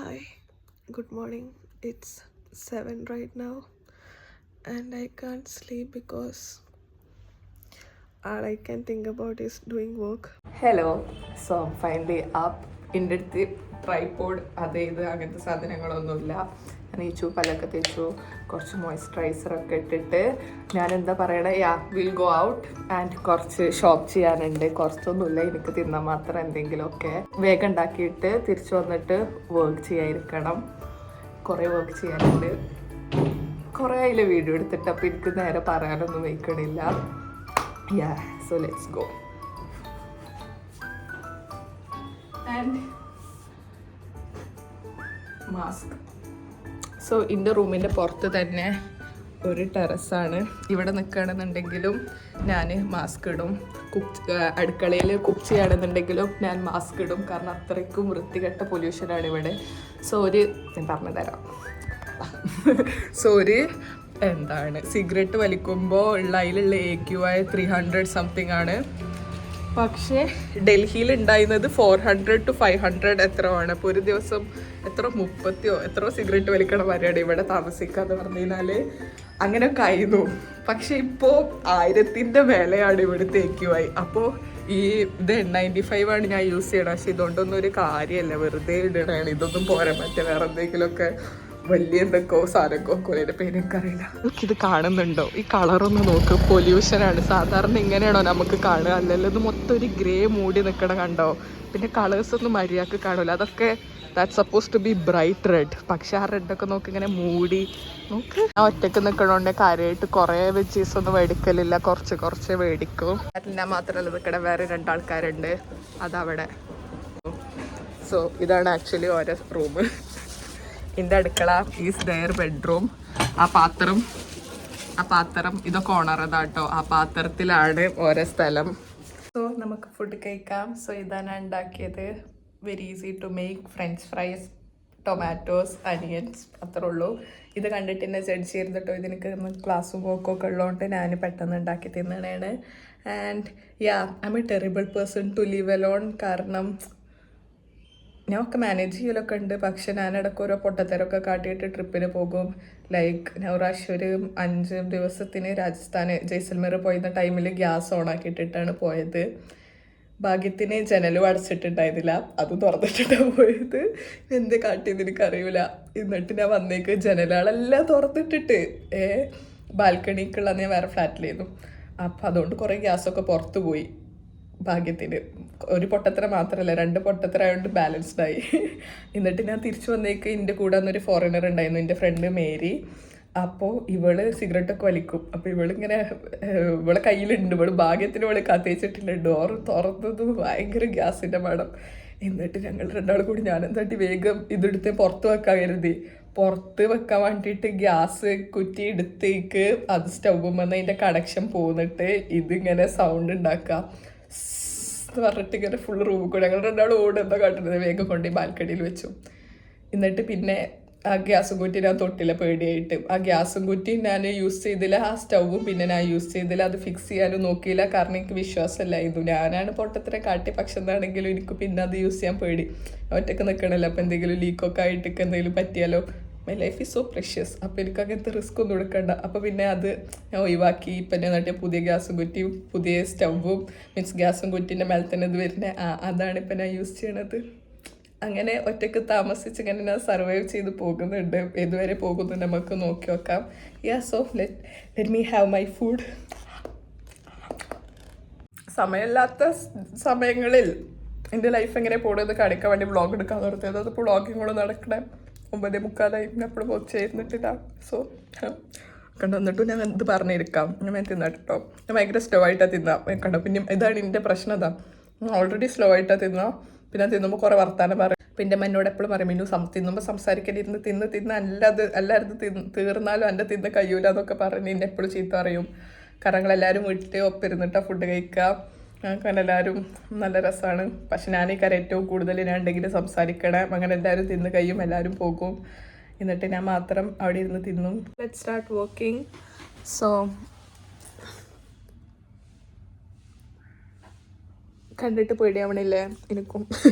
Hi, good morning. It's 7 right now, and I can't sleep because all I can think about is doing work. Hello so finally up എൻ്റെ അടുത്ത് tripod ഇത് അങ്ങനത്തെ സാധനങ്ങളൊന്നുമില്ല. ഞാൻ ഈ പല്ലൊക്കെ തേച്ചു, കുറച്ച് മോയ്സ്ചറൈസറൊക്കെ ഇട്ടിട്ട് ഞാൻ എന്താ പറയണേ, വിൽ ഗോ ഔട്ട് ആൻഡ് കുറച്ച് ഷോപ്പ് ചെയ്യാനുണ്ട്. കുറച്ചൊന്നുമില്ല, എനിക്ക് തിന്നാൽ മാത്രം എന്തെങ്കിലുമൊക്കെ വേഗം ഉണ്ടാക്കിയിട്ട് തിരിച്ചു വന്നിട്ട് വർക്ക് ചെയ്യാതിരിക്കണം. കുറേ വർക്ക് ചെയ്യാനുണ്ട്. കുറേ അതിൽ വീഡിയോ എടുത്തിട്ട് അപ്പോൾ എനിക്ക് നേരെ പറയാനൊന്നും വെക്കണില്ല. So let's go. And mask. So എൻ്റെ റൂമിൻ്റെ പുറത്ത് തന്നെ ഒരു ടെറസാണ്. ഇവിടെ നിൽക്കുകയാണെന്നുണ്ടെങ്കിലും ഞാൻ മാസ്ക് ഇടും. അടുക്കളയിൽ കുക്ക് ചെയ്യുകയാണെന്നുണ്ടെങ്കിലും ഞാൻ മാസ്ക് ഇടും. കാരണം അത്രയ്ക്കും വൃത്തികെട്ട പൊല്യൂഷനാണ് ഇവിടെ. സോ ഞാൻ പറഞ്ഞു തരാം. സിഗരറ്റ് വലിക്കുമ്പോൾ ഉള്ള അതിലുള്ള AQI 300 സംതിങ് ആണ്. പക്ഷേ ഡൽഹിയിൽ ഉണ്ടായിരുന്നത് 400 to 500 എത്രയാണ്. അപ്പോൾ ഒരു ദിവസം 30 സിഗരറ്റ് വലിക്കണ വരെയാണ് ഇവിടെ താമസിക്കാന്ന് പറഞ്ഞു കഴിഞ്ഞാൽ. അങ്ങനെയൊക്കെ ആയിരുന്നു. പക്ഷെ ഇപ്പോൾ 1000ൻ്റെ മേലെയാണ് ഇവിടുത്തെ AQI. അപ്പോൾ ഇത് N95 ആണ് ഞാൻ യൂസ് ചെയ്യണം. പക്ഷെ ഇതുകൊണ്ടൊന്നും ഒരു കാര്യമല്ല, വെറുതെ ഇടണതാണ്. ഇതൊന്നും പോരാ, മറ്റേ വേറെ എന്തെങ്കിലുമൊക്കെ വലിയ എന്തൊക്കെയോ സാധനമൊക്കെ കൊലയുടെ പേര് എനിക്കറിയില്ല. ഇത് കാണുന്നുണ്ടോ? ഈ കളറൊന്ന് നോക്ക്, പൊല്യൂഷനാണ്. സാധാരണ ഇങ്ങനെയാണോ നമുക്ക് കാണുക? അല്ലല്ലോ, ഇത് മൊത്തം ഒരു ഗ്രേ മൂടി നിൽക്കണ കണ്ടോ? പിന്നെ കളേഴ്സ് ഒന്നും മര്യാദക്ക് കാണൂല. അതൊക്കെ that suppose to be bright red. പക്ഷെ ആ റെഡൊക്കെ നോക്ക് ഇങ്ങനെ മൂടി നോക്ക്. ഞാൻ ഒറ്റയ്ക്ക് നിൽക്കണോണ്ട് കാര്യമായിട്ട് കുറേ വെജീസ് ഒന്നും മേടിക്കലില്ല, കുറച്ച് മേടിക്കും. ഞാൻ മാത്രമല്ല നിൽക്കണ വേറെ 2 ആൾക്കാരുണ്ട്, അതവിടെ. സോ ഇതാണ് ആക്ച്വലി ഓരോ റൂം. എൻ്റെ അടുക്കള ഈസ് ദയർ ബെഡ്റൂം. ആ പാത്രം ഇതൊക്കെ ഓണറതാട്ടോ. ആ പാത്രത്തിലാണ് ഓരോ സ്ഥലം. സോ നമുക്ക് ഫുഡ് കഴിക്കാം. സോ ഇതാണ് ഉണ്ടാക്കിയത്. Very easy to make. French fries, tomatoes, onions, അത്രേ ഉള്ളൂ. ഇത് കണ്ടിട്ട് എന്നെ ജഡ്ജ് ചെയ്തിട്ടോ. ഇതിനൊക്കെ ക്ലാസ്സും വർക്കൊക്കെ ഉള്ളതുകൊണ്ട് ഞാൻ പെട്ടെന്ന് ഉണ്ടാക്കി തിന്നണേണ്. And I'm a terrible person to live alone. കാരണം ഞാൻ ഒക്കെ മാനേജ് ചെയ്യലൊക്കെ ഉണ്ട്. പക്ഷെ ഞാനിടയ്ക്ക് ഓരോ പൊട്ടത്തരമൊക്കെ കാട്ടിയിട്ട് ട്രിപ്പിന് പോകും. ലൈക്ക് ഞാൻ പ്രാവശ്യം ഒരു 5 ദിവസത്തിന് രാജസ്ഥാൻ ജയ്സൽമേർ പോയിരുന്ന ടൈമിൽ ഗ്യാസ് ഓണാക്കിയിട്ടിട്ടാണ് പോയത്. ഭാഗ്യത്തിന് ജനലും അടച്ചിട്ടുണ്ടായിരുന്നില്ല, അത് തുറന്നിട്ടിട്ടാണ് പോയത്. എന്ത് കാട്ടിയെന്ന് എനിക്കറിയില്ല. എന്നിട്ട് ഞാൻ വന്നേക്ക് ജനലുകളെല്ലാം തുറന്നിട്ടിട്ട് ബാൽക്കണിക്കുള്ള ഞാൻ വേറെ ഫ്ലാറ്റിലായിരുന്നു. അപ്പം അതുകൊണ്ട് കുറേ ഗ്യാസൊക്കെ പുറത്ത് പോയി. ഭാഗ്യത്തിന് ഒരു പൊട്ടത്തര മാത്രമല്ല, 2 പൊട്ടത്തരായതുകൊണ്ട് ബാലൻസ്ഡായി. എന്നിട്ട് ഞാൻ തിരിച്ചു വന്നേക്ക് എൻ്റെ കൂടെ വന്നൊരു ഫോറിനർ ഉണ്ടായിരുന്നു, എൻ്റെ ഫ്രണ്ട് മേരി. അപ്പോൾ ഇവള് സിഗരറ്റൊക്കെ വലിക്കും. അപ്പോൾ ഇവളെ കയ്യിലുണ്ട്. ഭാഗ്യത്തിന് കത്തിച്ചിട്ടില്ല. ഡോർ തുറന്നത് ഭയങ്കര ഗ്യാസിൻ്റെ മണം. എന്നിട്ട് ഞങ്ങൾ 2 കൂടി ഞാനെന്താട്ടി വേഗം ഇതെടുത്ത് പുറത്ത് വെക്കാൻ കരുതി. പുറത്ത് വെക്കാൻ വേണ്ടിയിട്ട് ഗ്യാസ് കുറ്റി എടുത്തേക്ക് അത് സ്റ്റൗവും വന്ന് അതിൻ്റെ കണക്ഷൻ പോന്നിട്ട് ഇതിങ്ങനെ സൗണ്ട് ഉണ്ടാക്കുക പറഞ്ഞിട്ട് ഇങ്ങനെ ഫുൾ റൂമിൽ കൂടെ ഞങ്ങൾ 2 ഓടുന്ന കാട്ടുന്നത്. വേഗം കൊണ്ട് ബാൽക്കണിയിൽ വെച്ചു. എന്നിട്ട് പിന്നെ ആ ഗ്യാസും കുറ്റി ഞാൻ തൊട്ടില്ല, പേടിയായിട്ട്. ആ ഗ്യാസും കുറ്റി ഞാൻ യൂസ് ചെയ്തില്ല, ആ സ്റ്റൗവും പിന്നെ ഞാൻ യൂസ് ചെയ്തില്ല. അത് ഫിക്സ് ചെയ്യാനും നോക്കിയില്ല, കാരണം എനിക്ക് വിശ്വാസമില്ലായിരുന്നു. ഞാനാണ് പൊട്ടത്തിനെ കാട്ടി. പക്ഷെ എന്താണെങ്കിലും എനിക്ക് പിന്നെ അത് യൂസ് ചെയ്യാൻ പേടി. ഒറ്റയ്ക്ക് നിൽക്കണമല്ലോ, അപ്പോൾ എന്തെങ്കിലും ലീക്കൊക്കെ ആയിട്ടൊക്കെ എന്തെങ്കിലും പറ്റിയാലോ. My life is so precious. അപ്പോൾ എനിക്ക് അങ്ങനത്തെ റിസ്ക് ഒന്നും എടുക്കണ്ട. അപ്പോൾ പിന്നെ അത് ഞാൻ ഒഴിവാക്കി. ഇപ്പം ഞാൻ നട്ടിയ പുതിയ ഗ്യാസും കുറ്റിയും പുതിയ സ്റ്റൗവും മീൻസ് ഗ്യാസും കുറ്റീൻ്റെ മേലെ തന്നെ ഇത് വരുന്നത്, അതാണ് ഇപ്പം ഞാൻ യൂസ് ചെയ്യണത്. അങ്ങനെ ഒറ്റയ്ക്ക് താമസിച്ച് ഇങ്ങനെ ഞാൻ സർവൈവ് ചെയ്ത് പോകുന്നുണ്ട്. ഏതുവരെ പോകുന്നു നമുക്ക് നോക്കി നോക്കാം. So let me have my food. സമയമില്ലാത്ത സമയങ്ങളിൽ എൻ്റെ ലൈഫ് എങ്ങനെ പോകുന്നത് കാണിക്കാൻ വേണ്ടി വ്ളോഗ് എടുക്കാൻ നിർത്തിയത്. അതിപ്പോൾ വ്ളോഗിങ് കൂടെ നടക്കണേ 9:45 എപ്പോഴും വർക്ക് ചെയ്യുന്നിട്ടില്ല. സോ കണ്ടുവന്നിട്ടും ഞാൻ ഇത് പറഞ്ഞിരിക്കാം. ഞാൻ തിന്നാം കേട്ടോ. ഞാൻ ഭയങ്കര സ്ലോ ആയിട്ടാണ് തിന്നാം കണ്ടോ. പിന്നെ ഇതാണ് എൻ്റെ പ്രശ്നം. ഓൾറെഡി സ്ലോ ആയിട്ടാണ് തിന്നാം. പിന്നെ തിന്നുമ്പോൾ കുറേ വർത്താനം പറയും. പിന്നെ എന്നോട് എപ്പോഴും പറയും, മിന്നു തിന്നുമ്പോൾ സംസാരിക്കേണ്ടിയിരുന്ന് തിന്ന് എല്ലാവരും തീർന്നാലും എൻ്റെ തിന്ന് കഴിയൂല എന്നൊക്കെ പറഞ്ഞ് എന്നെ എപ്പോഴും ചീത്ത പറയും. കാരണം എല്ലാവരും വീട്ടിൽ ഒപ്പിരുന്നിട്ടാണ് ഫുഡ് കഴിക്കാം. കാരണം എല്ലാവരും നല്ല രസമാണ്. പക്ഷെ ഞാൻ ഈ കാര്യം ഏറ്റവും കൂടുതൽ ഞാൻ ഉണ്ടെങ്കിൽ സംസാരിക്കണം. അങ്ങനെ എല്ലാവരും തിന്ന് കഴിയും, എല്ലാവരും പോകും. എന്നിട്ട് ഞാൻ മാത്രം അവിടെ ഇരുന്ന് തിന്നും. Let's start working. സോ കണ്ടിട്ട് പേടിയാവണില്ലേ എനിക്കും?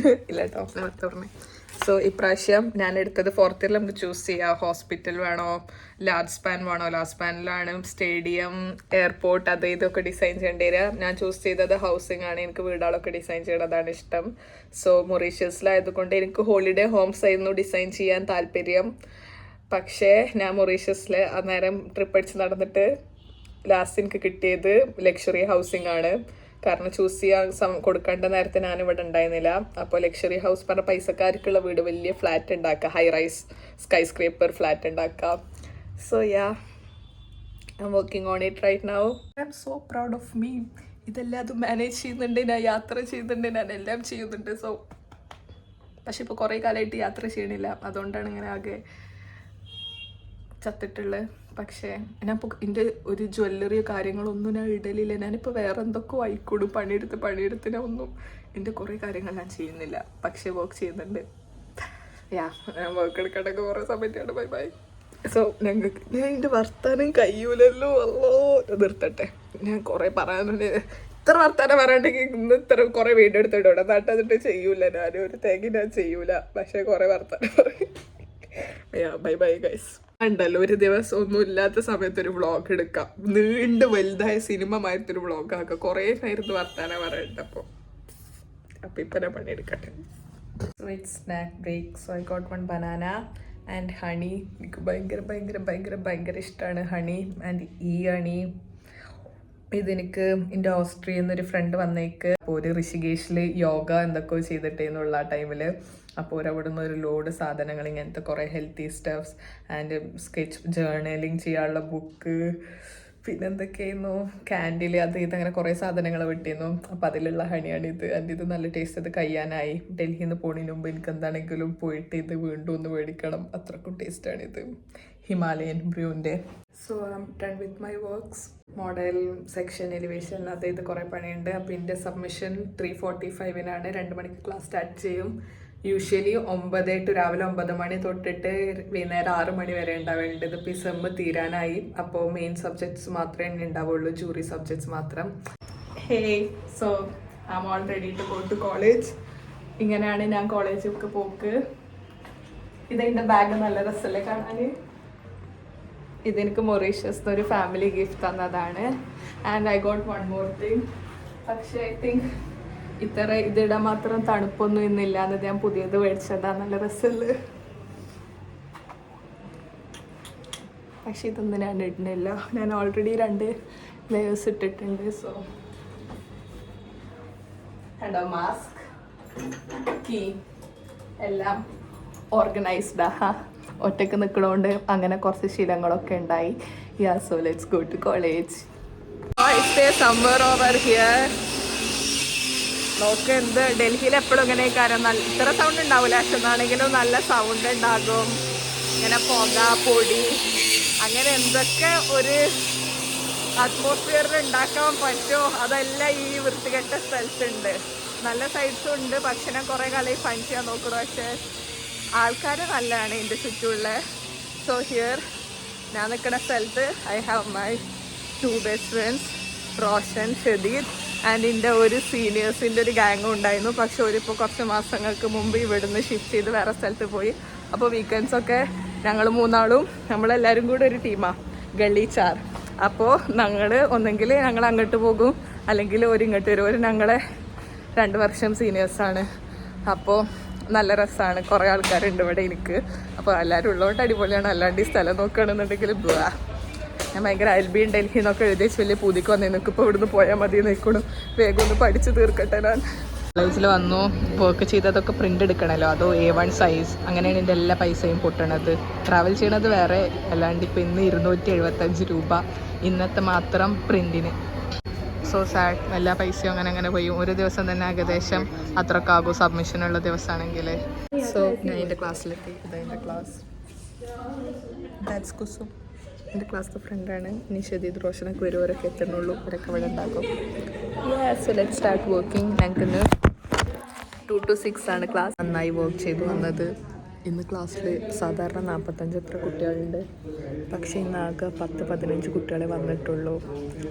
ഇല്ല കേട്ടോ, നേരത്തെ പറഞ്ഞേ. സോ ഇപ്രാവശ്യം ഞാൻ എടുത്തത് 4th ഇയറിൽ നമുക്ക് ചൂസ് ചെയ്യാം ഹോസ്പിറ്റൽ വേണോ ലാർജ് സ്പാൻ വേണോ. ലാർജ് സ്പാനിലാണ് സ്റ്റേഡിയം എയർപോർട്ട് അത് ഇതൊക്കെ ഡിസൈൻ ചെയ്യേണ്ടി വരിക. ഞാൻ ചൂസ് ചെയ്തത് ഹൗസിംഗ് ആണ്. എനിക്ക് വീടുകളൊക്കെ ഡിസൈൻ ചെയ്യണതാണ് ഇഷ്ടം. സോ മൊറീഷ്യസിലായതുകൊണ്ട് എനിക്ക് ഹോളിഡേ ഹോംസ് ആയിരുന്നു ഡിസൈൻ ചെയ്യാൻ താല്പര്യം. പക്ഷേ ഞാൻ മൊറീഷ്യസിൽ അന്നേരം ട്രിപ്പ് അടിച്ച് നടന്നിട്ട് ലാസ്റ്റ് എനിക്ക് കിട്ടിയത് ലക്ഷറി ഹൗസിംഗ് ആണ്. കാരണം ചൂസ് ചെയ്യാൻ കൊടുക്കേണ്ട നേരത്തെ ഞാനിവിടെ ഉണ്ടായിരുന്നില്ല. അപ്പോൾ ലക്ഷറി ഹൗസ് പറഞ്ഞ പൈസക്കാർക്കുള്ള വീട്, വലിയ ഫ്ലാറ്റ് ഉണ്ടാക്കുക, high rise skyscraper flat ഉണ്ടാക്കുക. So yeah, I'm working on it right now. I'm so proud of me. ഇതെല്ലാം അത് മാനേജ് ചെയ്യുന്നുണ്ട്, ഞാൻ യാത്ര ചെയ്യുന്നുണ്ട്, ഞാൻ എല്ലാം ചെയ്യുന്നുണ്ട്. സോ പക്ഷെ ഇപ്പോൾ കുറേ കാലമായിട്ട് യാത്ര ചെയ്യണില്ല, അതുകൊണ്ടാണ് ഇങ്ങനെ ആകെ ചത്തിട്ടുള്ളത്. പക്ഷേ ഞാനിപ്പോൾ എൻ്റെ ഒരു ജ്വല്ലറിയോ കാര്യങ്ങളൊന്നും ഞാൻ ഇടലില്ല. ഞാനിപ്പോൾ വേറെ എന്തൊക്കെ വായിക്കൂടും പണിയെടുത്ത് ഞാൻ ഒന്നും എൻ്റെ കുറേ കാര്യങ്ങൾ ഞാൻ ചെയ്യുന്നില്ല. പക്ഷേ വർക്ക് ചെയ്യുന്നുണ്ട്. ഞാൻ വർക്ക് എടുക്കണൊക്കെ കുറേ സമയത്താണ്. Bye bye. സോ ഞങ്ങൾക്ക് ഞാൻ എൻ്റെ വർത്താനം കഴിയൂലല്ലോ. അല്ലോ നിർത്തട്ടെ. ഞാൻ കുറേ പറയാനുണ്ട്. ഇത്ര വർത്താനം പറയാണ്ടെങ്കിൽ ഇന്ന് ഇത്ര കുറേ വീഡിയോ എടുത്തിട്ടുണ്ട്. നട്ടതിട്ട് ചെയ്യൂല, ഞാനൊരു തേങ്ങ ഞാൻ ചെയ്യൂല. പക്ഷേ കുറേ വർത്താനം പറയും. Bye bye guys. ഉണ്ടല്ലോ ഒരു ദിവസം ഒന്നും ഇല്ലാത്ത സമയത്ത് ഒരു വ്ളോഗ് എടുക്കാം, നീണ്ട് വലുതായ സിനിമ മാറ്റൊരു വ്ളോഗ് ആക്കാം. കുറേ നേരത്ത് വർത്താനം പറയണ്ട. അപ്പോൾ ഇപ്പം ഞാൻ പണിയെടുക്കട്ടെ. So it's snack break. So I got 1 banana and honey. എനിക്ക് ഭയങ്കര ഭയങ്കര ഭയങ്കര ഭയങ്കര ഇഷ്ടമാണ് ഹണി. ആൻഡ് ഈ ഹണി ഇതെനിക്ക് എൻ്റെ ഓസ്ട്രിയയിൽ നിന്നൊരു ഫ്രണ്ട് വന്നേക്ക്. അപ്പോൾ ഒരു ഋഷികേശിൽ യോഗ എന്തൊക്കെയോ ചെയ്തിട്ടേന്നുള്ള ആ ടൈമിൽ. അപ്പോൾ അവിടെ നിന്ന് ഒരു ലോഡ് സാധനങ്ങൾ, ഇങ്ങനത്തെ കുറേ healthy stuffs and sketch journalling ചെയ്യാനുള്ള ബുക്ക്, പിന്നെ എന്തൊക്കെയായിരുന്നു ക്യാൻഡിൽ, അത് ഇതങ്ങനെ കുറേ സാധനങ്ങൾ വിട്ടിരുന്നു. അപ്പോൾ അതിലുള്ള ഹണിയാണിത്. ആൻഡ് ഇത് നല്ല ടേസ്റ്റ്. ഇത് കഴിയാനായി. ഡൽഹിയിൽ നിന്ന് പോണതിന് മുമ്പ് എനിക്ക് എന്താണെങ്കിലും പോയിട്ട് ഇത് വീണ്ടും ഒന്ന് മേടിക്കണം. അത്രക്കും ടേസ്റ്റാണിത്. ഹിമാലയൻ ബ്രൂവിൻ്റെ. So I am done with my works. Model section elevation അത് ഇത് കുറേ പണിയുണ്ട്. അപ്പോൾ എൻ്റെ സബ്മിഷൻ 3:45-നാണ്. 2 മണിക്ക് ക്ലാസ് സ്റ്റാർട്ട് ചെയ്യും. യൂഷ്വലി 9 to രാവിലെ 9 മണി തൊട്ടിട്ട് വൈകുന്നേരം 6 മണി വരെ ഉണ്ടാവേണ്ടത്. ഇപ്പോൾ ഈ സെമ്മ് തീരാനായി. അപ്പോൾ മെയിൻ സബ്ജക്ട്സ് മാത്രമേ ഉണ്ടാവുള്ളൂ, ജൂറി സബ്ജക്ട്സ് മാത്രം. Hey, so I am all ready to go to college. ഇങ്ങനെയാണ് ഞാൻ കോളേജിലേക്ക് പോക്ക്. ഇതെൻ്റെ ബാഗ് നല്ല രസമല്ലേ കാണാൻ. ഇതെനിക്ക് മൊറീഷ്യസ് ഒരു ഫാമിലി ഗിഫ്റ്റ് തന്നതാണ്. And I got 1 more thing. പക്ഷേ ഐ തിങ്ക് ഇതിടാൻ മാത്രം തണുപ്പൊന്നും ഇന്നില്ല എന്നത് ഞാൻ പുതിയത് മേടിച്ചതാ. നല്ല രസമുള്ള. പക്ഷെ ഇതൊന്നും ഞാൻ ഇടുന്നില്ല. ഞാൻ ഓൾറെഡി 2 ലെയേഴ്സ് ഇട്ടിട്ടുണ്ട്. സോ കണ്ടോ, മാസ്ക്, കീ എല്ലാം ഓർഗനൈസ്ഡാ. ഒറ്റയ്ക്ക് നിൽക്കണോണ്ട് അങ്ങനെ കുറച്ച് ശീലങ്ങളൊക്കെ ഉണ്ടായി. Yeah, so let's go to college. Summer over here. നോക്ക് എന്ത് ഡൽഹിയിൽ എപ്പോഴും ഇങ്ങനെ കാരണം നല്ല ഇത്ര സൗണ്ട് ഉണ്ടാവില്ല. പക്ഷെ എന്നാണെങ്കിലും നല്ല സൗണ്ട് ഉണ്ടാകും. ഇങ്ങനെ പുക, പൊടി, അങ്ങനെ എന്തൊക്കെ ഒരു അറ്റ്മോസ്ഫിയറിൽ ഉണ്ടാക്കാൻ പറ്റുമോ അതെല്ലാം ഈ വൃത്തികെട്ട സ്ഥലത്തുണ്ട്. നല്ല സൈഡ്സും ഉണ്ട്. പക്ഷെ ഞാൻ കുറേ കാലം ഫൈൻ ചെയ്യാൻ നോക്കണം. പക്ഷേ ആൾക്കാർ നല്ലതാണ് എൻ്റെ ചുറ്റുമുള്ള. സോ ഹിയർ ഞാൻ നിൽക്കുന്ന സ്ഥലത്ത് I have my 2 best friends, Roshan, Shadeed and എൻ്റെ ഒരു സീനിയേഴ്സിൻ്റെ ഒരു ഗാങ്ങും ഉണ്ടായിരുന്നു. പക്ഷെ ഒരിപ്പോൾ കുറച്ച് മാസങ്ങൾക്ക് മുമ്പ് ഇവിടുന്ന് ഷിഫ്റ്റ് ചെയ്ത് വേറെ സ്ഥലത്ത് പോയി. അപ്പോൾ വീക്കെൻഡ്സൊക്കെ ഞങ്ങൾ 3 ആളും നമ്മളെല്ലാവരും കൂടെ ഒരു ടീമാണ്, ഗള്ളി 4. അപ്പോൾ ഞങ്ങൾ ഒന്നെങ്കിൽ ഞങ്ങൾ അങ്ങോട്ട് പോകും, അല്ലെങ്കിൽ ഒരു ഇങ്ങോട്ട് വരും. ഒരു ഞങ്ങളെ 2 വർഷം സീനിയേഴ്സാണ്. അപ്പോൾ നല്ല രസമാണ്. കുറേ ആൾക്കാരുണ്ട് ഇവിടെ എനിക്ക്. അപ്പോൾ എല്ലാവരും ഉള്ളതുകൊണ്ട് അടിപൊളിയാണ്. അല്ലാണ്ട് ഈ സ്ഥലം നോക്കുകയാണെന്നുണ്ടെങ്കിൽ ഞാൻ ഭയങ്കര അൽബിയും ഡൽഹി എന്നൊക്കെ എഴുതി വലിയ പൂതിക്ക് വന്നേ. നിൽക്കിപ്പോൾ ഇവിടുന്ന് പോയാൽ മതി നിൽക്കണം. വേഗം ഒന്ന് പഠിച്ച് തീർക്കട്ടെ. ഞാൻ കോളേജിൽ വന്നു. വർക്ക് ചെയ്തതൊക്കെ പ്രിൻ്റ് എടുക്കണമല്ലോ. അതോ A1 സൈസ്. അങ്ങനെയാണ് എൻ്റെ എല്ലാ പൈസയും പൊട്ടണത്. ട്രാവൽ ചെയ്യണത് വേറെ. അല്ലാണ്ട് ഇപ്പോൾ ഇന്ന് 275 രൂപ ഇന്നത്തെ മാത്രം പ്രിൻറ്റിന്. So sad. എല്ലാ പൈസയും അങ്ങനെ പോയി. ഒരു ദിവസം തന്നെ ഏകദേശം അത്രക്കാകും സബ്മിഷനുള്ള ദിവസമാണെങ്കിൽ. സോ ഞാൻ എൻ്റെ ക്ലാസ്സിലെത്തി. ഇതെൻ്റെ ക്ലാസ്. ദാറ്റ്സ് കുസും. എൻ്റെ ക്ലാസ്സിലെ ഫ്രണ്ടാണ്. ഇനി ഷദീദ്, റോഷനൊക്കെ വരുവരൊക്കെ എത്തുന്നുള്ളൂ. അവരൊക്കെ ഇവിടെ ഉണ്ടാക്കും. So let start working. ഞങ്ങൾക്ക് 2 to 6 ആണ് ക്ലാസ്. നന്നായി വർക്ക് ചെയ്തു വന്നത്. ഇന്ന് ക്ലാസ്സിൽ സാധാരണ 45 എത്ര കുട്ടികളുണ്ട്, പക്ഷേ ഇന്ന് ആകെ 10-15 കുട്ടികളെ വന്നിട്ടുള്ളൂ.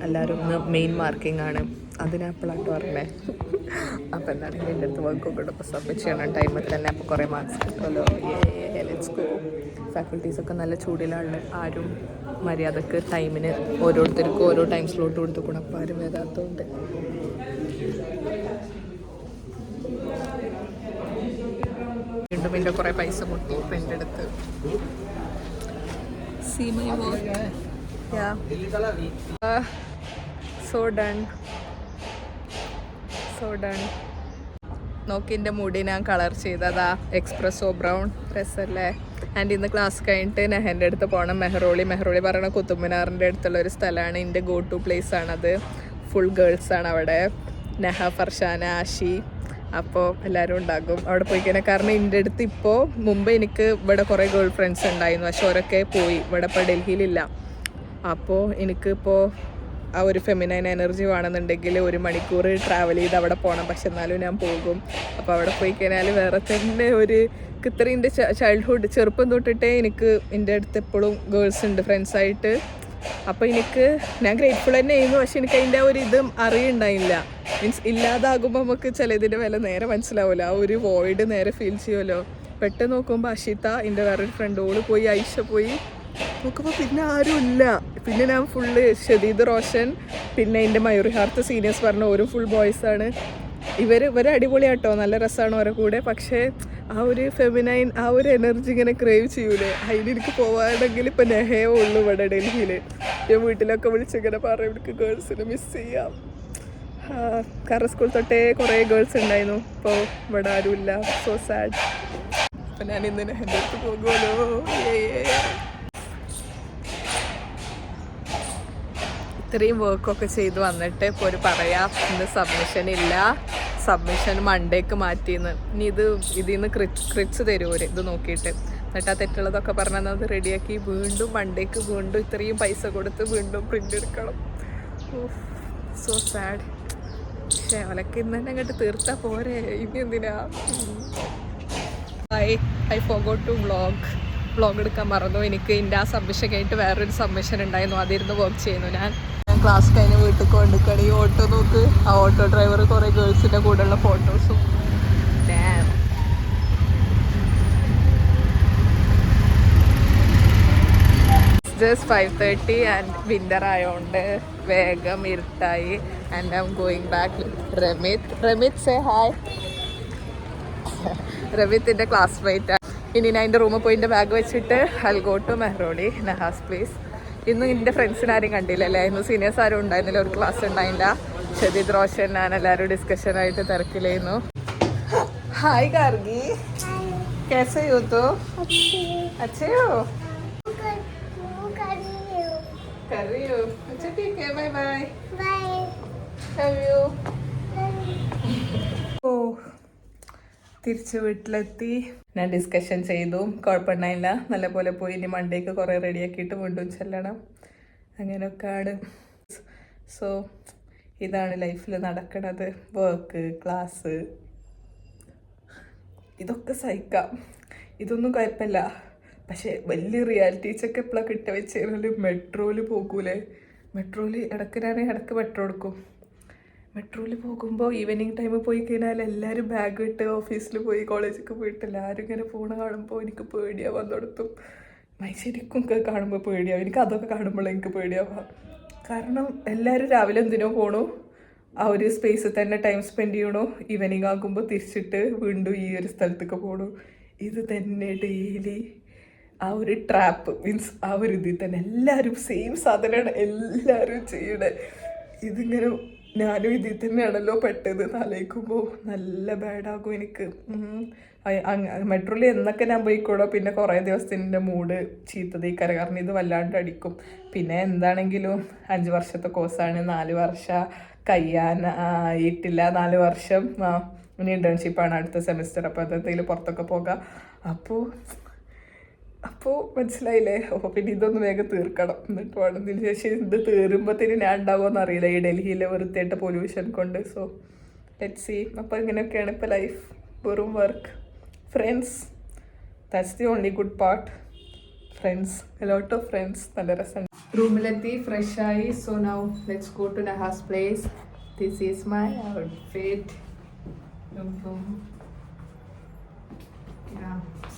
എല്ലാവരും ഇന്ന് മെയിൻ മാർക്കിംഗ് ആണ്. അതിനപ്പോഴാണ് പറഞ്ഞേ. അപ്പോൾ എന്താണെങ്കിൽ എൻ്റെ അടുത്ത് വർക്കൊക്കെ ഇപ്പോൾ സബ്മിറ്റ് ചെയ്യണം ടൈമിൽ തന്നെ. അപ്പോൾ കുറേ മാർക്സ് കിട്ടുമല്ലോ. Let's go. ഫാക്കൽറ്റീസൊക്കെ നല്ല ചൂടിലാണ്. ആരും മര്യാദക്ക് ടൈമിന് ഓരോരുത്തർക്കും ഓരോ ടൈം സ്ലോട്ട് കൊടുത്തുക്കണം. അപ്പോൾ ആരും വരാത്തതുകൊണ്ട് വീണ്ടും എൻ്റെ കുറേ പൈസ മുട്ടി ഫ്രണ്ട് എടുത്ത്. So done. നോക്കി എൻ്റെ മുടി ഞാൻ കളർ ചെയ്തതാ എക്സ്പ്രസോ ബ്രൗൺ. രസമല്ലേ? ആൻഡ് ഇന്ന് ക്ലാസ് കഴിഞ്ഞിട്ട് നെഹൻ്റെ അടുത്ത് പോകണം. മെഹ്റോളി പറയണ കുത്തുബ്മിനാറിൻ്റെ അടുത്തുള്ള ഒരു സ്ഥലമാണ്. എൻ്റെ ഗോ ടു പ്ലേസ് ആണത്. ഫുൾ ഗേൾസാണ് അവിടെ. നെഹ, ഫർഷാന, ആഷി. അപ്പോൾ എല്ലാവരും ഉണ്ടാകും അവിടെ പോയി കഴിഞ്ഞാൽ. കാരണം എൻ്റെ അടുത്ത് ഇപ്പോൾ മുമ്പ് എനിക്ക് ഇവിടെ കുറേ ഗേൾ ഫ്രണ്ട്സ് ഉണ്ടായിരുന്നു, പക്ഷെ അവരൊക്കെ പോയി. ഇവിടെ ഇപ്പോൾ ഡൽഹിയിലില്ല. അപ്പോൾ എനിക്കിപ്പോൾ ആ ഒരു ഫെമിനൈൻ എനർജി വേണമെന്നുണ്ടെങ്കിൽ 1 മണിക്കൂർ ട്രാവൽ ചെയ്ത് അവിടെ പോകണം. പക്ഷെ എന്നാലും ഞാൻ പോകും. അപ്പോൾ അവിടെ പോയി കഴിഞ്ഞാൽ വേറെ തന്നെ ഒരു ഇത്രയും എൻ്റെ ചൈൽഡ്ഹുഡ് ചെറുപ്പം തൊട്ടിട്ടേ എനിക്ക് എൻ്റെ അടുത്ത് എപ്പോഴും ഗേൾസ് ഉണ്ട് ഫ്രണ്ട്സായിട്ട്. അപ്പോൾ ഞാൻ ഗ്രേറ്റ്ഫുൾ തന്നെ ആയിരുന്നു. പക്ഷെ എനിക്ക് അതിൻ്റെ ഒരു ഇതും അറിയുണ്ടായില്ല. മീൻസ് ഇല്ലാതാകുമ്പോൾ നമുക്ക് ചിലതിൻ്റെ വില നേരെ മനസ്സിലാവില്ല. ആ ഒരു വോയിഡ് നേരെ ഫീൽ ചെയ്യുമല്ലോ. പെട്ടെന്ന് നോക്കുമ്പോൾ അഷിത, എൻ്റെ വേറൊരു ഫ്രണ്ട്, ഓള് പോയി, ഐഷ പോയി. നോക്കുമ്പോൾ പിന്നെ ആരും ഇല്ല. പിന്നെ ഞാൻ ഫുള്ള് ഷദീദ്, റോഷൻ, പിന്നെ എൻ്റെ മയൂറിഹാർത്ത് സീനിയേഴ്സ് പറഞ്ഞ ഓരോ ഫുൾ ബോയ്സാണ്. ഇവർ അടിപൊളിയാട്ടോ, നല്ല രസമാണ് അവരെ കൂടെ. പക്ഷേ ആ ഒരു ഫെമിനൈൻ ആ ഒരു എനർജി ഇങ്ങനെ ക്രേവ് ചെയ്യൂലേ, അതിനെനിക്ക് പോവാണെങ്കിൽ ഇപ്പം നെഹയേ ഉള്ളൂ ഇവിടെ ഡൽഹിയിൽ. ഞാൻ വീട്ടിലൊക്കെ വിളിച്ചിങ്ങനെ പറയും എനിക്ക് ഗേൾസിനെ മിസ് ചെയ്യാം. കാരണം സ്കൂൾ തൊട്ടേ കുറേ ഗേൾസ് ഉണ്ടായിരുന്നു. ഇപ്പോൾ ഇവിടെ ആരുമില്ല. So sad. അപ്പം ഞാൻ ഇന്ന് നെഹൻ്റെ അടുത്ത് പോകുമല്ലോ. ഇത്രയും വർക്കൊക്കെ ചെയ്ത് വന്നിട്ട് ഇപ്പോൾ ഒരു പറയാം ഇന്ന് സബ്മിഷൻ ഇല്ല, സബ്മിഷൻ മണ്ടേക്ക് മാറ്റിയെന്ന്. ഇനി ഇതിൽ നിന്ന് ക്രിച്ച് തരുമോ ഇത് നോക്കിയിട്ട്. എന്നിട്ട് ആ തെറ്റുള്ളതൊക്കെ പറഞ്ഞാൽ അത് റെഡിയാക്കി വീണ്ടും മണ്ടേക്ക് വീണ്ടും ഇത്രയും പൈസ കൊടുത്ത് വീണ്ടും പ്രിൻ്റ് എടുക്കണം. So sad. പക്ഷേ അവലൊക്കെ ഇന്ന് തന്നെ അങ്ങോട്ട് തീർത്താൽ പോരെ, ഇനി എന്തിനാ. ഐ ഫോർഗോട്ട് ടു വ്ളോഗ് എടുക്കാൻ മറന്നു. എനിക്ക് എൻ്റെ ആ സബ്മിഷൻ കഴിഞ്ഞിട്ട് വേറൊരു സബ്മിഷൻ ഉണ്ടായിരുന്നു, അതിരുന്ന് വർക്ക് ചെയ്യുന്നു. ഞാൻ ക്ലാസ് കഴിഞ്ഞ് വീട്ടിൽ കൊണ്ടുക്കണം. ഈ ഓട്ടോ നോക്ക്, ആ ഓട്ടോ ഡ്രൈവർ കുറേ ഗേൾസിൻ്റെ കൂടെയുള്ള ഫോട്ടോസും. ജസ്റ്റ് 5:30 ആൻഡ് വിൻ്റർ ആയതുകൊണ്ട് വേഗം ഇരുട്ടായി. And I'm going back. Ramit say hi. റമിത്തിൻ്റെ ക്ലാസ്മേറ്റ്. ഇനി ഞാൻ എൻ്റെ റൂമിൽ പോയി എൻ്റെ ബാഗ് വെച്ചിട്ട് I'll go to Mehrauli, Nahas place. ഇന്ന് എൻ്റെ ഫ്രണ്ട്സിനെ ആരും കണ്ടില്ലല്ലേ. ഇന്ന് സീനിയേഴ്സ് ആരും ഉണ്ടായിരുന്നില്ല, ഒരു ക്ലാസ് ഉണ്ടായില്ല. ഷദീദ്, റോഷൻ, ഞാൻ എല്ലാവരും ഡിസ്കഷനായിട്ട് തിരക്കിലായിരുന്നു. ഹായ് ഗാർഗി, कैसे हो तो? अच्छे हो? कर रही हो? अच्छा ठीक है, बाय बाय. Love you. ഓ, തിരിച്ച് വീട്ടിലെത്തി. ഞാൻ ഡിസ്കഷൻ ചെയ്തു, കുഴപ്പമുണ്ടായില്ല, നല്ലപോലെ പോയി. ഇനി മണ്ടേക്ക് കുറേ റെഡിയാക്കിയിട്ട് വീണ്ടും ചെല്ലണം. അങ്ങനെയൊക്കെയാണ്. സോ ഇതാണ് ലൈഫിൽ നടക്കണത്. വർക്ക്, ക്ലാസ്, ഇതൊക്കെ സഹിക്കാം, ഇതൊന്നും കുഴപ്പമില്ല. പക്ഷേ വലിയ റിയാലിറ്റി ചെക്ക് എപ്പോഴാണ് കിട്ടുക വെച്ച് കഴിഞ്ഞാൽ മെട്രോയിൽ പോകൂലേ. മെട്രോയിൽ ഇടയ്ക്ക് മെട്രോ എടുക്കും. മെട്രോയിൽ പോകുമ്പോൾ ഈവനിങ് ടൈമിൽ പോയി കഴിഞ്ഞാൽ എല്ലാവരും ബാഗ് ഇട്ട് ഓഫീസിൽ പോയി കോളേജിലേക്ക് പോയിട്ട് എല്ലാവരും ഇങ്ങനെ പോണ കാണുമ്പോൾ എനിക്ക് പേടിയാവാൻ വന്നിടത്തും. ശരിക്കും കാണുമ്പോൾ പേടിയാവും. എനിക്ക് അതൊക്കെ കാണുമ്പോൾ എനിക്ക് പേടിയാവാം. കാരണം എല്ലാവരും രാവിലെ എന്തിനോ പോണു, ആ ഒരു സ്പേസിൽ തന്നെ ടൈം സ്പെൻഡ് ചെയ്യണോ, ഈവനിങ് ആകുമ്പോൾ തിരിച്ചിട്ട് വീണ്ടും ഈ ഒരു സ്ഥലത്തേക്ക് പോകണു. ഇത് തന്നെ ഡെയിലി ആ ഒരു ട്രാപ്പ്. മീൻസ് ആ ഒരു ഇതിൽ തന്നെ എല്ലാവരും സെയിം സാധനമാണ് എല്ലാവരും ചെയ്യണേ. ഇതിങ്ങനെ ഞാനും ഇതിൽ തന്നെയാണല്ലോ പെട്ടത് ആലോചിക്കുമ്പോൾ നല്ല ബാഡാകും എനിക്ക്. മെട്രോയിൽ എന്നൊക്കെ ഞാൻ പോയിക്കോളോ പിന്നെ കുറേ ദിവസത്തിൻ്റെ മൂഡ് ചീത്തതേക്കാരം. കാരണം ഇത് വല്ലാണ്ട് അടിക്കും. പിന്നെ എന്താണെങ്കിലും 5 വർഷത്തെ കോഴ്സാണ്, 4 വർഷം കഴിയാനായിട്ടില്ല. 4 വർഷം ഇനി ഇൻറ്റേൺഷിപ്പാണ് അടുത്ത സെമിസ്റ്റർ. അപ്പോൾ അതെന്തെങ്കിലും പുറത്തൊക്കെ പോകാം. അപ്പോൾ മനസ്സിലായില്ലേ. അപ്പോൾ പിന്നെ ഇതൊന്ന് വേഗം തീർക്കണം. എന്നിട്ട് വേണം ഇതിന് ശേഷം ഇത് തീരുമ്പോഴത്തേന് ഞാൻ ഉണ്ടാവുമെന്ന് അറിയില്ല ഈ ഡൽഹിയിലെ വെറുതെയായിട്ട് പൊല്യൂഷൻ കൊണ്ട്. So let's see. അപ്പോൾ ഇങ്ങനെയൊക്കെയാണ് ഇപ്പോൾ ലൈഫ്. വെറും work, friends, that's the only good part. Friends, a lot of friends. നല്ല രസം. റൂമിലെത്തി ഫ്രഷായി. So now let's go to Nahas place. This is my outfit.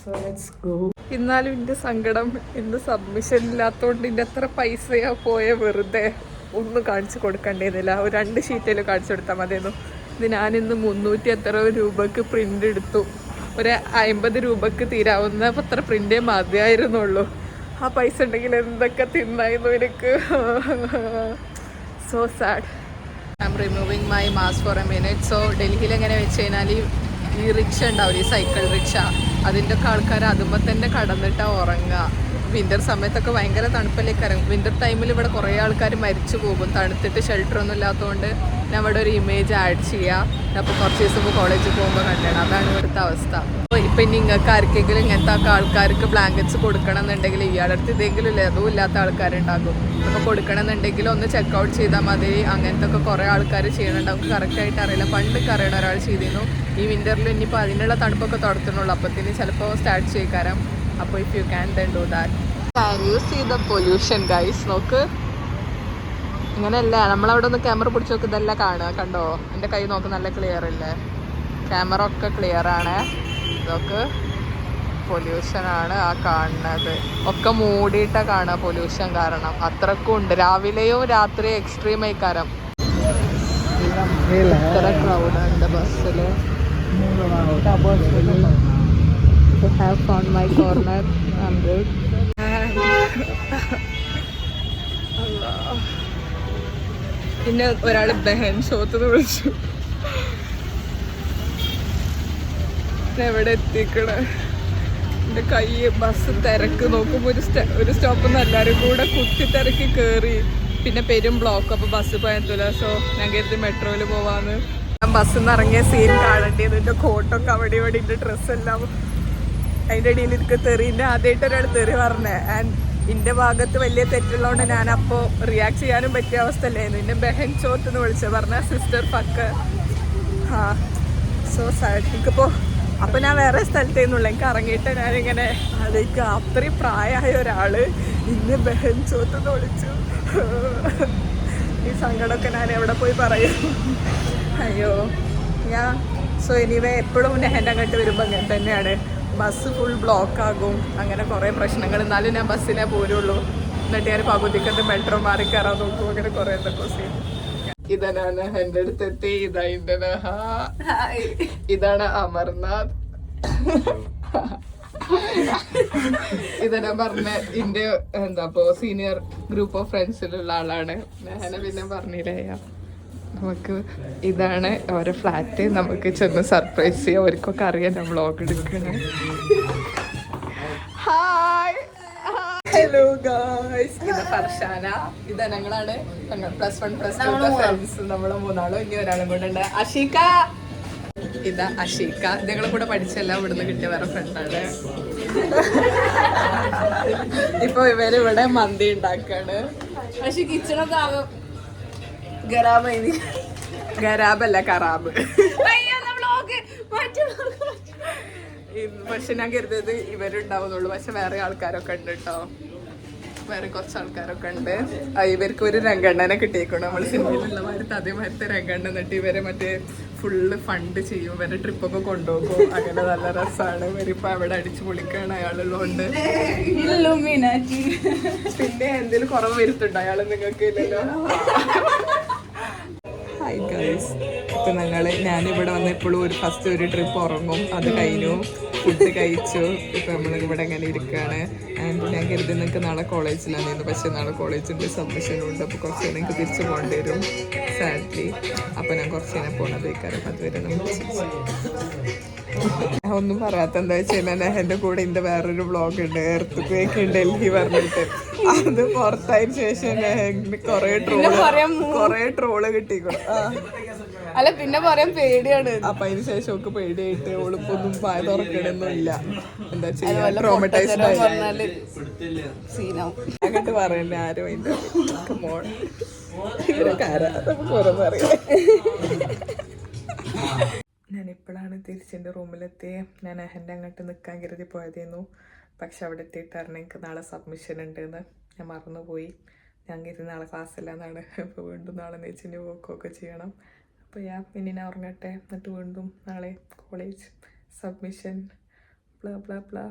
So let's go. എന്നാലും എൻ്റെ സങ്കടം ഇന്ന് സബ്മിഷൻ ഇല്ലാത്തതുകൊണ്ട് ഇതിൻ്റെ എത്ര പൈസയാ പോയ വെറുതെ. ഒന്നും കാണിച്ചു കൊടുക്കേണ്ടതില്ല. ഒരു 2 ഷീറ്റിൽ കാണിച്ചു കൊടുത്താൽ മതിയായിരുന്നു. ഇത് ഞാനിന്ന് 300 എത്ര രൂപക്ക് പ്രിൻ്റ് എടുത്തു. ഒരു 50 രൂപക്ക് തീരാവുന്ന അത്ര പ്രിൻ്റേ മതിയായിരുന്നുള്ളൂ. ആ പൈസ ഉണ്ടെങ്കിൽ എന്തൊക്കെ തിന്നായിരുന്നു എനിക്ക്. So sad. I am removing my mask for a minute. So ഡൽഹിയിൽ എങ്ങനെ വെച്ച് കഴിഞ്ഞാൽ ഈ റിക്ഷ ഉണ്ടാവില്ല, ഈ സൈക്കിൾ റിക്ഷ, അതിൻ്റെ ഒക്കെ ആൾക്കാർ അതുമ്പോൾ തന്നെ കടന്നിട്ടാണ് ഉറങ്ങുക. വിൻ്റർ സമയത്തൊക്കെ ഭയങ്കര തണുപ്പല്ലേക്ക് ഇറങ്ങും. വിൻ്റർ ടൈമിൽ ഇവിടെ കുറേ ആൾക്കാർ മരിച്ചു പോകും തണുത്തിട്ട്. ഷെൽട്ടറൊന്നും ഇല്ലാത്തതുകൊണ്ട് ഞാൻ ഇവിടെ ഒരു ഇമേജ് ആഡ് ചെയ്യാം. അപ്പോൾ കുറച്ച് ദിവസം ഇപ്പോൾ കോളേജിൽ പോകുമ്പോൾ കണ്ടാണ്. അതാണ് ഇവിടുത്തെ അവസ്ഥ. ഇപ്പം നിങ്ങൾക്ക് ആർക്കെങ്കിലും ഇങ്ങനത്തെ ആൾക്കാർക്ക് ബ്ലാങ്കറ്റ്സ് കൊടുക്കണം എന്നുണ്ടെങ്കിൽ ഇയാളുടെ അടുത്ത് ഇതെങ്കിലും ഇല്ല, അതും ഇല്ലാത്ത ആൾക്കാരുണ്ടാകും. അപ്പോൾ കൊടുക്കണം എന്നുണ്ടെങ്കിൽ ഒന്ന് ചെക്കൗട്ട് ചെയ്താൽ മതി. അങ്ങനത്തെ ഒക്കെ കുറേ ആൾക്കാർ ചെയ്യണുണ്ടാവും. കറക്റ്റായിട്ട് അറിയില്ല. പണ്ടൊക്കെ അറിയണ ഒരാൾ ചെയ്തിരുന്നു. ഈ വിൻ്ററിൽ ഇനിയിപ്പോൾ അതിനുള്ള തണുപ്പൊക്കെ തുടത്തുന്നുള്ളൂ. അപ്പത്തിന് ചിലപ്പോൾ സ്റ്റാർട്ട് ചെയ്യിക്കാരം. അപ്പോൾ if you can then do that. Can you see the pollution guys? നോക്ക്, ഇങ്ങനെയല്ല. നമ്മളവിടെ ഒന്ന് ക്യാമറ പിടിച്ച് നോക്ക്, ഇതെല്ലാം കാണുക. കണ്ടോ എൻ്റെ കൈ നോക്ക്, നല്ല ക്ലിയർ ഇല്ലേ? ക്യാമറ ഒക്കെ ക്ലിയർ ആണ്. ഇതൊക്കെ പൊല്യൂഷനാണ് ആ കാണുന്നത്. ഒക്കെ മൂടിയിട്ടാണ് കാണുക പൊല്യൂഷൻ കാരണം. അത്രക്കും ഉണ്ട്. രാവിലെയും രാത്രിയും എക്സ്ട്രീം ആയിക്കാരം. ഇത്ര ക്രൗഡുണ്ട് ബസ്സിൽ. have found my corner. I'm good. പിന്നെ ഒരാൾ ബഹൻ ഷോത്തുനിന്ന് വിളിച്ചു. എവിടെ എത്തിക്കണ എൻ്റെ കൈ. ബസ് തിരക്ക് നോക്കുമ്പോൾ ഒരു സ്റ്റോപ്പിൽ നിന്ന് എല്ലാവരും കൂടെ കുത്തി തിരക്കി കയറി. പിന്നെ പെരും ബ്ലോക്ക്. അപ്പോൾ ബസ് പോയത്തില്ല. സോ ഞാൻ കരുതി മെട്രോയിൽ പോവാന്ന്. ഞാൻ ബസ്സിൽ നിന്ന് ഇറങ്ങിയ സീൻ കാണേണ്ടത്. എൻ്റെ കോട്ടൊക്കെ അവിടെ ഇവിടെ, എൻ്റെ ഡ്രസ്സെല്ലാം അതിൻ്റെ ഇടയിൽ എനിക്ക് തെറിൻ്റെ ആദ്യമായിട്ട് ഒരാൾ തെറി പറഞ്ഞേ. ആൻഡ് എൻ്റെ ഭാഗത്ത് വലിയ തെറ്റുള്ളതുകൊണ്ട് ഞാനപ്പോൾ റിയാക്ട് ചെയ്യാനും പറ്റിയ അവസ്ഥ അല്ലായിരുന്നു. എൻ്റെ ബഹൻ ചോത്തെന്ന് വിളിച്ചത് പറഞ്ഞ സിസ്റ്റർ ഫക്ക്. ആ സോ സാഡ്. എനിക്കിപ്പോൾ അപ്പോൾ ഞാൻ വേറെ സ്ഥലത്തേന്നുള്ള എനിക്ക് ഇറങ്ങിയിട്ട് ഞാനിങ്ങനെ അതിലേക്ക് അത്രയും പ്രായമായ ഒരാൾ ഇന്ന് ബഹൻ ചോത്തെന്ന് വിളിച്ചു. ഈ സങ്കടമൊക്കെ ഞാൻ എവിടെ പോയി പറയും. അയ്യോ ഞാൻ. സോ എനിവേ എപ്പോഴും എൻ്റെ അങ്ങോട്ട് വരുമ്പോൾ അങ്ങനെ തന്നെയാണ്. ബസ് ഫുൾ ബ്ലോക്ക് ആകും. അങ്ങനെ കുറേ പ്രശ്നങ്ങൾ. എന്നാലും ഞാൻ ബസ്സിനെ പോരുള്ളൂ. എന്നിട്ട് ഞാൻ പകുതിക്കത്ത് മെട്രോ മാറി കയറാൻ നോക്കും. അങ്ങനെ കുറേ എന്തൊക്കെ ചെയ്യും. ഇതാണ് എൻ്റെ അടുത്തെത്തി. ഇതാ എൻ്റെ ഇതാണ് അമർനാഥ്. ഇതെന്നെ പറഞ്ഞ എൻ്റെ എന്താ സീനിയർ ഗ്രൂപ്പ് ഓഫ് ഫ്രണ്ട്സിലുള്ള ആളാണ്. ഞാൻ പിന്നെ പറഞ്ഞില്ലേ നമുക്ക് ഇതാണ് ഓരോ ഫ്ലാറ്റ്. നമുക്ക് ചെന്ന് സർപ്രൈസ് ചെയ്യാം. അവർക്കൊക്കെ അറിയാം ഞാൻ വ്ളോഗ് എടുക്കണം. Hi hello guys. ഇത് ഫർഷാന. ഇത് ഞങ്ങളാണ് +1 ഫ്രണ്ട്സ്. നമ്മൾ 3 ഇനി ഒരാളും കൂടെ ഉണ്ട്, അഷീക്ക. ഇതാ അഷീക്ക. ഞങ്ങളെ കൂടെ പഠിച്ചെല്ലാം ഇവിടുന്ന് കിട്ടിയ വേറെ ഫ്രണ്ടാണ്. ഇപ്പൊ ഇവരിവിടെ മന്തി ഉണ്ടാക്കാണ്. പക്ഷെ കിച്ചണൊക്കെ ഗരാബല്ല കറാബ്. പക്ഷെ ഞാൻ കരുതത് ഇവരുണ്ടാവുന്നുള്ളൂ. പക്ഷെ വേറെ ആൾക്കാരൊക്കെ ഉണ്ട് കേട്ടോ. വേറെ കുറച്ച് ആൾക്കാരൊക്കെ ഉണ്ട്. ഇവർക്ക് ഒരു രംഗണ്ണനെ കിട്ടിയേക്കണം. നമ്മൾ സിനിമയിലുള്ള മാരത്തെ അതേമാരത്തെ രംഗണ്ണ. എന്നിട്ട് ഇവരെ മറ്റേ ഫുള്ള് ഫണ്ട് ചെയ്യും. ഇവരെ ട്രിപ്പൊക്കെ കൊണ്ടുപോകും. അങ്ങനെ നല്ല രസമാണ്. ഇവരിപ്പോ അവിടെ അടിച്ചു പൊളിക്കാണ് അയാളുള്ളതുകൊണ്ട്. പിന്നെ എന്തെങ്കിലും കുറവ് വരുത്തുണ്ടോ അയാൾ? നിങ്ങൾക്ക് ഇല്ലല്ലോ. Hi guys. ഇപ്പം ഞാനിവിടെ വന്നപ്പോഴും ഫസ്റ്റ് ഒരു ട്രിപ്പ് ഉറങ്ങും. അത് കഴിഞ്ഞു. ഫുഡ് കഴിച്ചു. ഇപ്പം നമ്മളിവിടെ ഇങ്ങനെ ഇരിക്കുകയാണ്. ആൻഡ് ഞാൻ കരുതി നിങ്ങൾക്ക് നാളെ കോളേജിലായിരുന്നു. പക്ഷേ നാളെ കോളേജിൻ്റെ സബ്മിഷനുണ്ട്. അപ്പോൾ കുറച്ച് നേരം എനിക്ക് തിരിച്ചു പോകേണ്ടി വരും സാഡ്ലി. അപ്പോൾ ഞാൻ കുറച്ച് നേരം പോകണതേക്കാരം. അതുവരെ നമുക്ക് ഒന്നും പറയാത്ത എന്താ വെച്ച് കഴിഞ്ഞാൽ എൻ്റെ കൂടെ എൻ്റെ വേറൊരു വ്ളോഗ് ഉണ്ട്, എർത്തുക്വേക്ക് ഡൽഹി പറഞ്ഞിട്ട്. അത് പുറത്തായതിനു ശേഷം കൊറേ ട്രോള് കിട്ടിക്കണം. അല്ല പിന്നെ പറയാൻ പേടിയാണ്. അപ്പൊ അതിന് ശേഷം ഒക്കെ പേടിയായിട്ട് ഓളിപ്പൊന്നും പായ തുറക്കണൊന്നും ഇല്ല. എന്താ ചെയ്യാ, ട്രോമറ്റൈസ്ഡ് അങ്ങോട്ട് പറയണ്ടേ ആരും അതിന്റെ മോൾ. ഇവരൊക്കെ ആരാ നമുക്ക് ഓരോന്നും അറിയാം. ഞാനിപ്പോൾ ഇപ്പോഴാണ് തിരിച്ചെൻ്റെ റൂമിലെത്തി. ഞാൻ എൻ്റെ അങ്ങോട്ട് നിൽക്കാൻ കരുതി പോയതായിരുന്നു. പക്ഷെ അവിടെ എത്തിയിട്ടായിരുന്നു എനിക്ക് നാളെ സബ്മിഷൻ ഉണ്ടെന്ന് ഞാൻ മറന്നുപോയി. ഞാൻ കരുതി നാളെ ക്ലാസ്സില്ല എന്നാണ്. അപ്പോൾ വീണ്ടും നാളെ നെച്ചിൻ്റെ വോക്കൊക്കെ ചെയ്യണം. അപ്പോൾ ഇനി ഞാൻ ഉറങ്ങട്ടെ. എന്നിട്ട് വീണ്ടും നാളെ college submission blah blah blah.